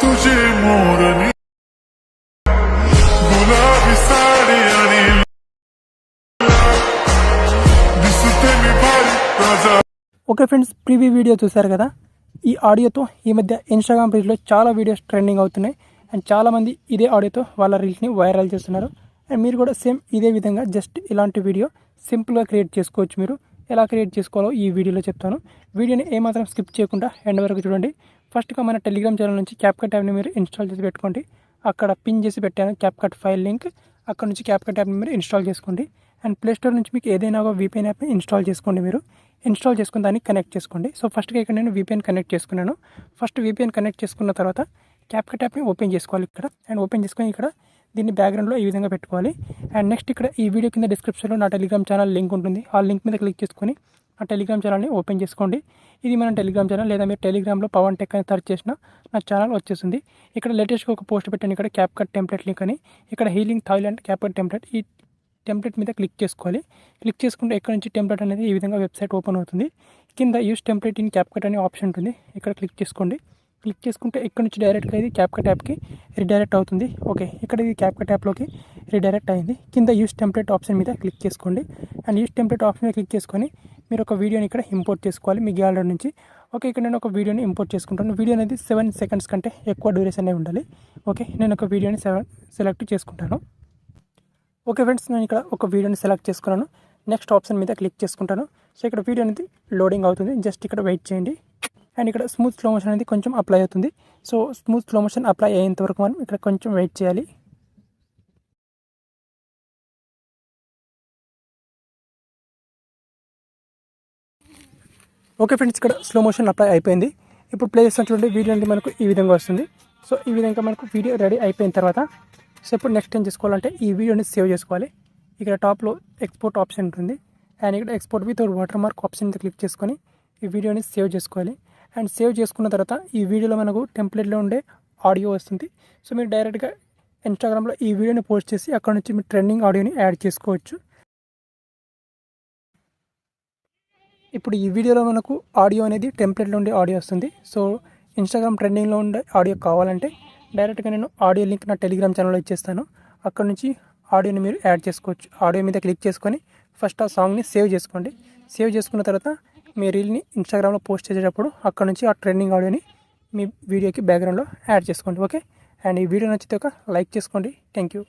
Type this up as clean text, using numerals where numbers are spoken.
तुझे मोरनी गुलाबी साड़ी आणि दिसते मी भारी राजा. ఓకే ఫ్రెండ్స్, ప్రీవ్యూ వీడియో చూశారు కదా. ఈ ఆడియోతో ఈ మధ్య ఇన్స్టాగ్రామ్ రీల్స్లో చాలా వీడియోస్ ట్రెండింగ్ అవుతున్నాయి. అండ్ చాలామంది ఇదే ఆడియోతో వాళ్ళ రీల్స్ని వైరల్ చేస్తున్నారు. అండ్ మీరు కూడా సేమ్ ఇదే విధంగా జస్ట్ ఇలాంటి వీడియో సింపుల్గా క్రియేట్ చేసుకోవచ్చు. మీరు ఎలా క్రియేట్ చేసుకోవాలో ఈ వీడియోలో చెప్తాను. వీడియోని ఏమాత్రం స్కిప్ చేయకుండా ఎండ్ వరకు చూడండి. ఫస్ట్గా మన టెలిగ్రామ్ ఛానల్ నుంచి క్యాప్కట్ యాప్ని మీరు ఇన్స్టాల్ చేసి పెట్టుకోండి. అక్కడ పిన్ చేసి పెట్టాను క్యాప్కట్ ఫైల్ లింక్. అక్కడ నుంచి క్యాప్కట్ యాప్ని మీరు ఇన్స్టాల్ చేసుకోండి. అండ్ ప్లేస్టోర్ నుంచి మీకు ఏదైనా ఒక VPN యాప్ని ఇన్స్టాల్ చేసుకోండి. మీరు ఇన్స్టాల్ చేసుకుని దాన్ని కనెక్ట్ చేసుకోండి. సో ఫస్ట్గా ఇక్కడ నేను VPN కనెక్ట్ చేసుకున్నాను. ఫస్ట్ VPN కనెక్ట్ చేసుకున్న తర్వాత క్యాప్కట్ యాప్ని ఓపెన్ చేసుకోవాలి ఇక్కడ. అండ్ ఓపెన్ చేసుకొని ఇక్కడ దీన్ని బ్యాక్గ్రౌండ్లో ఈ విధంగా పెట్టుకోవాలి. అండ్ నెక్స్ట్ ఇక్కడ ఈ వీడియో కింద డిస్క్రిప్షన్లో నా టెలిగ్రామ్ ఛానల్ లింక్ ఉంటుంది. ఆ లింక్ మీద క్లిక్ చేసుకొని నా టెలిగ్రామ్ ఛానల్ని ఓపెన్ చేసుకోండి. ఇది మన టెలిగ్రామ్ ఛానల్. లేదా మీరు టెలిగ్రామ్లో పవన్ టెక్ అని సెర్చ్ చేసిన నా ఛానల్ వచ్చేసింది. ఇక్కడ లేటెస్ట్గా ఒక పోస్ట్ పెట్టాను. ఇక్కడ క్యాప్కట్ టెంప్లెట్ లింక్ అని. ఇక్కడ హీలింగ్ థాయిలాండ్ క్యాప్కట్ టెంప్లెట్, ఈ టెంప్లెట్ మీద క్లిక్ చేసుకోవాలి. క్లిక్ చేసుకుంటే ఇక్కడ నుంచి టెంప్లెట్ అనేది ఈ విధంగా వెబ్సైట్ ఓపెన్ అవుతుంది. కింద యూస్ టెంప్లెట్ ఇన్ క్యాప్కట్ అనే ఆప్షన్ ఉంటుంది. ఇక్కడ క్లిక్ చేసుకోండి. క్లిక్ చేసుకుంటే ఇక్కడ నుంచి డైరెక్ట్గా ఇది క్యాప్కట్ యాప్కి రిడైరెక్ట్ అవుతుంది. ఓకే, ఇక్కడ ఇది క్యాప్కట్ యాప్లోకి రిడైరెక్ట్ అయింది. కింద యూస్ టెంప్లెట్ ఆప్షన్ మీద క్లిక్ చేసుకోండి. అండ్ యూస్ టెంప్లెట్ ఆప్షన్ మీద క్లిక్ చేసుకొని మీరు ఒక వీడియోని ఇక్కడ ఇంపోర్ట్ చేసుకోవాలి మీ గ్యాలరీ నుంచి. ఓకే, ఇక్కడ నేను ఒక వీడియోని ఇంపోర్ట్ చేసుకుంటాను. వీడియో అనేది 7 seconds కంటే ఎక్కువ డ్యూరేషన్ అనేది ఉండాలి. ఓకే, నేను ఒక వీడియోని సెలెక్ట్ చేసుకుంటాను. ఓకే ఫ్రెండ్స్, నేను ఇక్కడ ఒక వీడియోని సెలెక్ట్ చేసుకున్నాను. నెక్స్ట్ ఆప్షన్ మీద క్లిక్ చేసుకుంటాను. సో ఇక్కడ వీడియో అనేది లోడింగ్ అవుతుంది. జస్ట్ ఇక్కడ వెయిట్ చేయండి. అండ్ ఇక్కడ స్మూత్ స్లో మోషన్ అనేది కొంచెం అప్లై అవుతుంది. So smooth slow motion apply అయ్యేంత వరకు మనం ఇక్కడ కొంచెం వెయిట్ చేయాలి. ఓకే ఫ్రెండ్స్, ఇక్కడ స్లో మోషన్ అప్లై అయిపోయింది. ఇప్పుడు ప్లే చేస్తాను చూడండి. వీడియో అనేది మనకు ఈ విధంగా వస్తుంది. సో ఈ విధంగా మనకు వీడియో రెడీ అయిపోయిన తర్వాత సో ఇప్పుడు నెక్స్ట్ ఏం చేసుకోవాలంటే ఈ వీడియోని సేవ్ చేసుకోవాలి. ఇక్కడ టాప్లో ఎక్స్పోర్ట్ ఆప్షన్ ఉంటుంది. అండ్ ఇక్కడ export with water mark option మీద క్లిక్ చేసుకొని ఈ వీడియోని సేవ్ చేసుకోవాలి. అండ్ సేవ్ చేసుకున్న తర్వాత ఈ వీడియోలో మనకు టెంప్లెట్లో ఉండే ఆడియో వస్తుంది. సో మీరు డైరెక్ట్గా ఇన్స్టాగ్రామ్లో ఈ వీడియోని పోస్ట్ చేసి అక్కడ నుంచి మీరు ట్రెండింగ్ ఆడియోని యాడ్ చేసుకోవచ్చు. ఇప్పుడు ఈ వీడియోలో మనకు ఆడియో అనేది టెంప్లెట్లో ఉండే ఆడియో వస్తుంది. సో ఇన్స్టాగ్రామ్ ట్రెండింగ్లో ఉండే ఆడియో కావాలంటే డైరెక్ట్గా నేను ఆడియో లింక్ నా టెలిగ్రామ్ ఛానల్లో ఇచ్చేస్తాను. అక్కడ నుంచి ఆడియోని మీరు యాడ్ చేసుకోవచ్చు. ఆడియో మీద క్లిక్ చేసుకొని ఫస్ట్ ఆ సాంగ్ని సేవ్ చేసుకోండి. సేవ్ చేసుకున్న తర్వాత మీ రీల్ని ఇన్స్టాగ్రామ్లో పోస్ట్ చేసేటప్పుడు అక్కడ నుంచి ఆ ట్రెండింగ్ ఆడియోని మీ వీడియోకి బ్యాక్గ్రౌండ్లో యాడ్ చేసుకోండి. ఓకే, అండ్ ఈ వీడియో నచ్చితే ఒక లైక్ చేసుకోండి. Thank you.